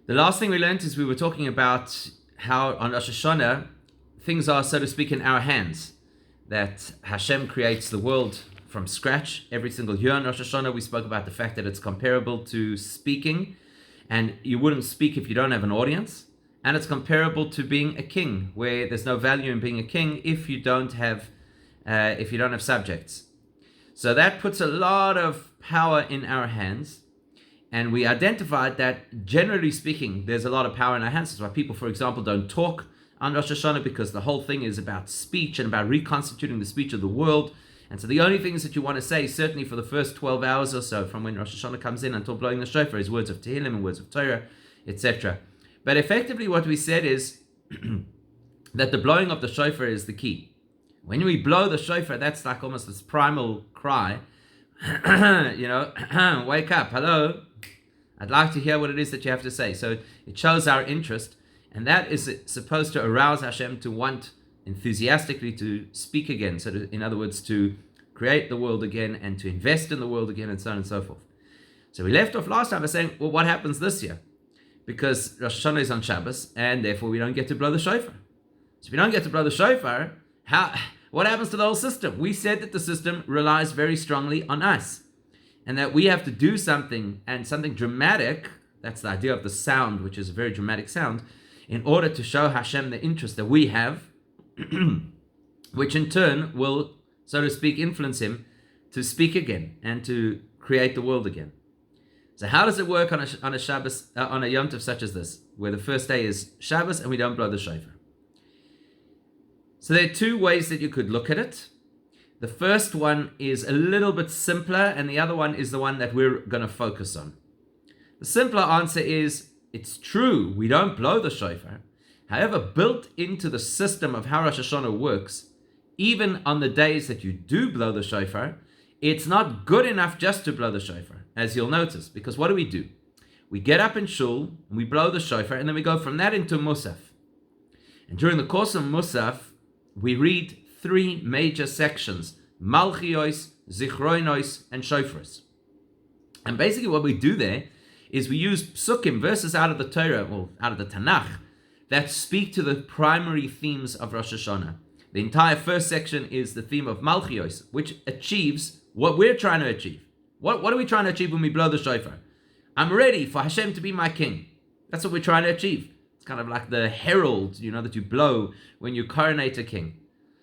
The last thing we learned is we were talking about how on Rosh Hashanah things are, so to speak, in our hands. That Hashem creates the world from scratch every single year. On Rosh Hashanah we spoke about the fact that it's comparable to speaking, and you wouldn't speak if you don't have an audience. And it's comparable to being a king, where there's no value in being a king if you don't have subjects. So that puts a lot of power in our hands. And we identified that, generally speaking, there's a lot of power in our hands. That's why people, for example, don't talk on Rosh Hashanah, because the whole thing is about speech and about reconstituting the speech of the world. And so the only things that you want to say, certainly for the first 12 hours or so, from when Rosh Hashanah comes in until blowing the shofar, is words of Tehillim and words of Torah, etc. But effectively what we said is that the blowing of the shofar is the key. When we blow the shofar, that's like almost this primal cry. Wake up, hello. I'd like to hear what it is that you have to say. So it shows our interest, and that is supposed to arouse Hashem to want enthusiastically to speak again. So in other words, to create the world again and to invest in the world again, and so on and so forth. So we left off last time by saying, well, what happens this year? Because Rosh Hashanah is on Shabbos, and therefore we don't get to blow the shofar. So if we don't get to blow the shofar, what happens to the whole system? We said that the system relies very strongly on us, and that we have to do something, and something dramatic. That's the idea of the sound, which is a very dramatic sound, in order to show Hashem the interest that we have, which in turn will, so to speak, influence him to speak again and to create the world again. So how does it work on a Shabbos, on a Yom Tov such as this, where the first day is Shabbos and we don't blow the shofar? So there are two ways that you could look at it. The first one is a little bit simpler, and the other one is the one that we're going to focus on. The simpler answer is, it's true, we don't blow the shofar. However, built into the system of how Rosh Hashanah works, even on the days that you do blow the shofar, it's not good enough just to blow the shofar, as you'll notice. Because what do? We get up in shul, and we blow the shofar, and then we go from that into Musaf. And during the course of Musaf, we read three major sections: Malchios, Zichronos, and Shofars. And basically what we do there is we use psukim, verses out of the Torah, or out of the Tanakh, that speak to the primary themes of Rosh Hashanah. The entire first section is the theme of Malchios, which achieves what we're trying to achieve. What are we trying to achieve when we blow the shofar? I'm ready for Hashem to be my king. That's what we're trying to achieve. It's kind of like the herald, that you blow when you coronate a king.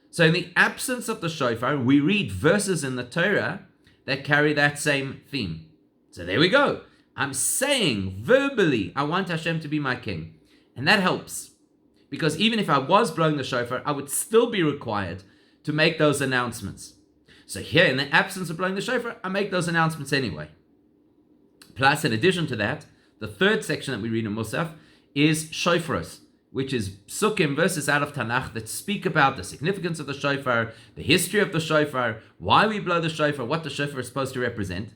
So in the absence of the shofar, we read verses in the Torah that carry that same theme. So there we go. I'm saying verbally, I want Hashem to be my king. And that helps. Because even if I was blowing the shofar, I would still be required to make those announcements. So here, in the absence of blowing the shofar, I make those announcements anyway. Plus, in addition to that, the third section that we read in Musaf is shofaros, which is psukim, verses out of Tanakh that speak about the significance of the shofar, the history of the shofar, why we blow the shofar, what the shofar is supposed to represent.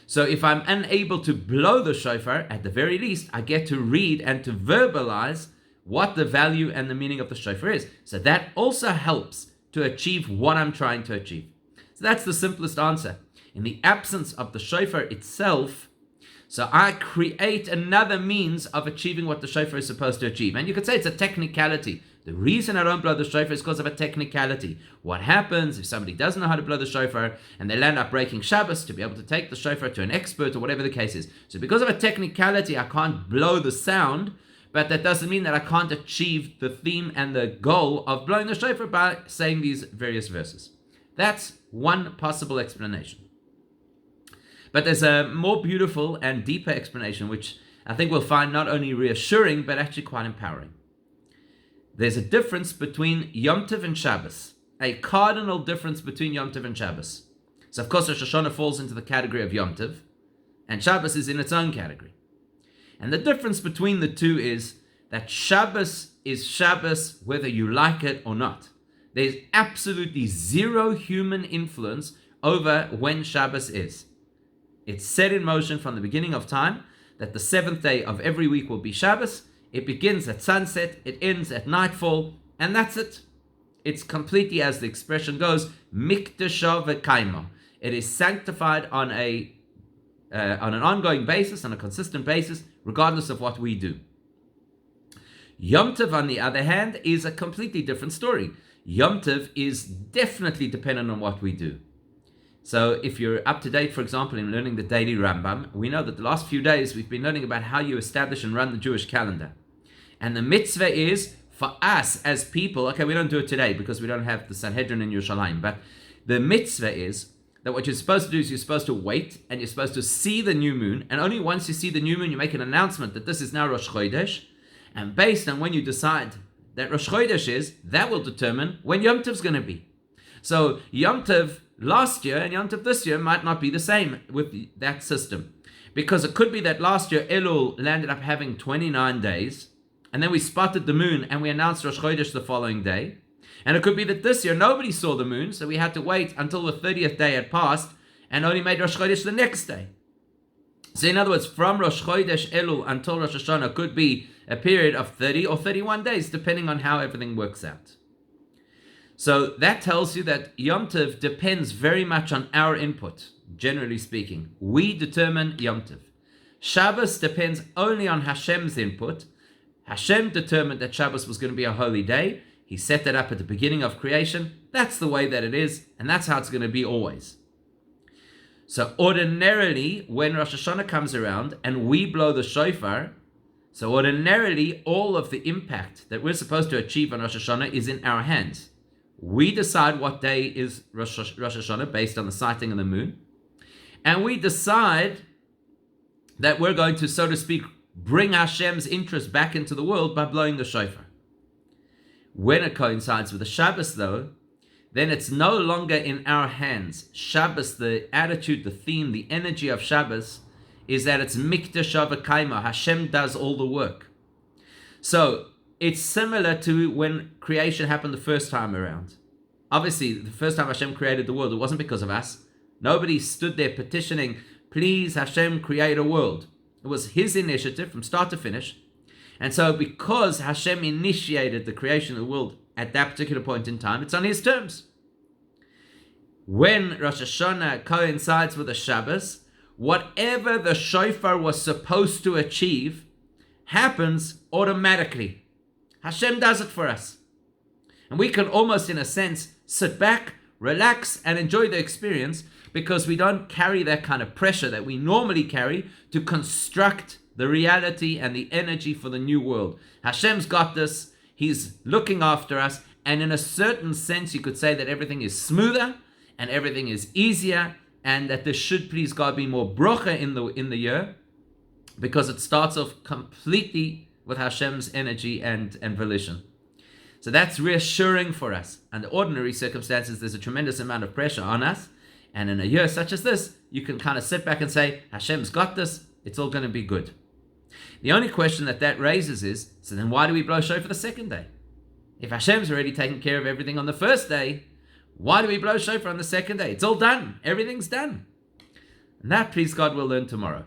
So if I'm unable to blow the shofar, at the very least, I get to read and to verbalize what the value and the meaning of the shofar is. So that also helps to achieve what I'm trying to achieve. So that's the simplest answer. In the absence of the shofar itself, so I create another means of achieving what the shofar is supposed to achieve. And you could say it's a technicality. The reason I don't blow the shofar is because of a technicality. What happens if somebody doesn't know how to blow the shofar and they land up breaking Shabbos to be able to take the shofar to an expert or whatever the case is? So because of a technicality, I can't blow the sound, but that doesn't mean that I can't achieve the theme and the goal of blowing the shofar by saying these various verses. That's one possible explanation. But there's a more beautiful and deeper explanation, which I think we'll find not only reassuring, but actually quite empowering. There's a difference between Yom Tov and Shabbos, a cardinal difference between Yom Tov and Shabbos. So of course Rosh Hashanah falls into the category of Yom Tov, and Shabbos is in its own category. And the difference between the two is that Shabbos is Shabbos whether you like it or not. There's absolutely zero human influence over when Shabbos is. It's set in motion from the beginning of time that the seventh day of every week will be Shabbos. It begins at sunset, it ends at nightfall, and that's it. It's completely, as the expression goes, mikdasha v'kaimo. It is sanctified on an ongoing basis, on a consistent basis, regardless of what we do. Yom Tov, on the other hand, is a completely different story. Yom Tov is definitely dependent on what we do. So if you're up to date, for example, in learning the daily Rambam, we know that the last few days we've been learning about how you establish and run the Jewish calendar. And the mitzvah is, for us as people, okay, we don't do it today because we don't have the Sanhedrin in Yerushalayim, but the mitzvah is that what you're supposed to do is you're supposed to wait and you're supposed to see the new moon, and only once you see the new moon you make an announcement that this is now Rosh Chodesh, and based on when you decide that Rosh Chodesh is, that will determine when Yom Tov's going to be. So Yom Tov last year and Yom Tov this year might not be the same with that system, because it could be that last year Elul landed up having 29 days, and then we spotted the moon and we announced Rosh Chodesh the following day. And it could be that this year nobody saw the moon, so we had to wait until the 30th day had passed and only made Rosh Chodesh the next day. So in other words, from Rosh Chodesh Elul until Rosh Hashanah could be a period of 30 or 31 days, depending on how everything works out. So that tells you that Yom Tov depends very much on our input, generally speaking. We determine Yom Tov. Shabbos depends only on Hashem's input. Hashem determined that Shabbos was going to be a holy day. He set that up at the beginning of creation. That's the way that it is, and that's how it's going to be always. So ordinarily, when Rosh Hashanah comes around and we blow the shofar, so ordinarily all of the impact that we're supposed to achieve on Rosh Hashanah is in our hands. We decide what day is Rosh Hashanah based on the sighting of the moon, and we decide that we're going to, so to speak, bring Hashem's interest back into the world by blowing the shofar. When it coincides with the Shabbos, though, then it's no longer in our hands. Shabbos, the attitude, the theme, the energy of Shabbos is that it's mikdash v'kaima. Hashem does all the work. So it's similar to when creation happened the first time around. Obviously, the first time Hashem created the world, it wasn't because of us. Nobody stood there petitioning, please Hashem create a world. It was His initiative from start to finish. And so because Hashem initiated the creation of the world at that particular point in time, it's on His terms. When Rosh Hashanah coincides with the Shabbos, whatever the shofar was supposed to achieve happens automatically. Hashem does it for us. And we can almost, in a sense, sit back, relax, and enjoy the experience because we don't carry that kind of pressure that we normally carry to construct the reality and the energy for the new world. Hashem's got this. He's looking after us. And in a certain sense, you could say that everything is smoother and everything is easier, and that there should, please God, be more brocha in the year, because it starts off completely with Hashem's energy and volition. So that's reassuring for us. Under ordinary circumstances, there's a tremendous amount of pressure on us. And in a year such as this, you can kind of sit back and say, Hashem's got this. It's all going to be good. The only question that raises is, so then why do we blow shofar the second day? If Hashem's already taken care of everything on the first day, why do we blow shofar on the second day? It's all done. Everything's done. And that, please God, we'll learn tomorrow.